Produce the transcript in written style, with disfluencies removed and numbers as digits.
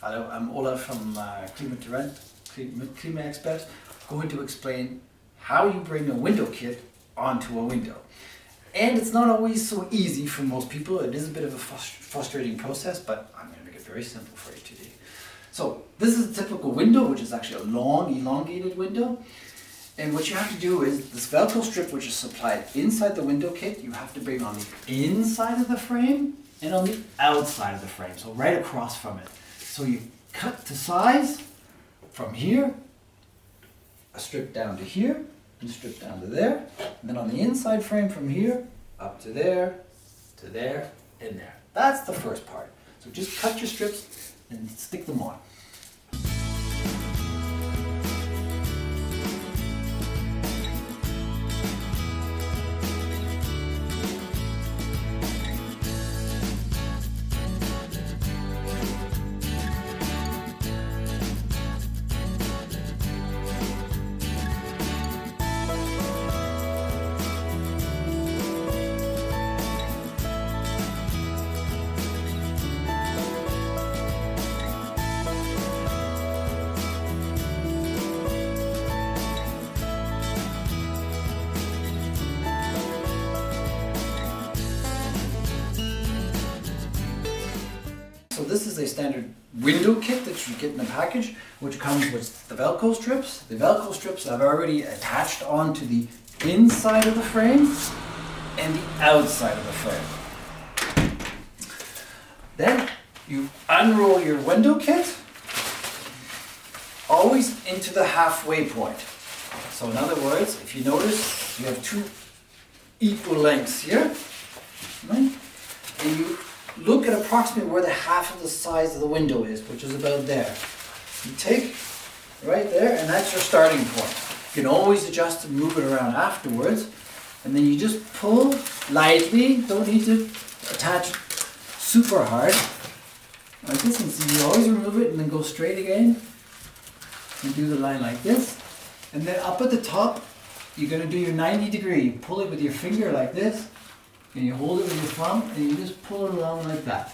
Hello, I'm Ola from Climaexpert, going to explain how you bring a window kit onto a window. And it's not always so easy for most people. It is a bit of a frustrating process, but I'm going to make it very simple for you today. So this is a typical window, which is actually a long, elongated window. And what you have to do is this Velcro strip, which is supplied inside the window kit, you have to bring on the inside of the frame and on the outside of the frame, so right across from it. So you cut to size from here, a strip down to here, and a strip down to there. And then on the inside frame from here, up to there, and there. That's the first part. So just cut your strips and stick them on. So this is a standard window kit that you get in a package, which comes with the Velcro strips. The Velcro strips I've already attached onto the inside of the frame and the outside of the frame. Then you unroll your window kit, always into the halfway point. So in other words, if you notice, you have two equal lengths here, right? And you look at approximately where the half of the size of the window is, which is about there. You take right there, and that's your starting point. You can always adjust and move it around afterwards, and then you just pull lightly. Don't need to attach it super hard. Like this, and so you always remove it and then go straight again. And do the line like this. And then up at the top, you're going to do your 90 degree. You pull it with your finger like this. And you hold it with your thumb and you just pull it along like that.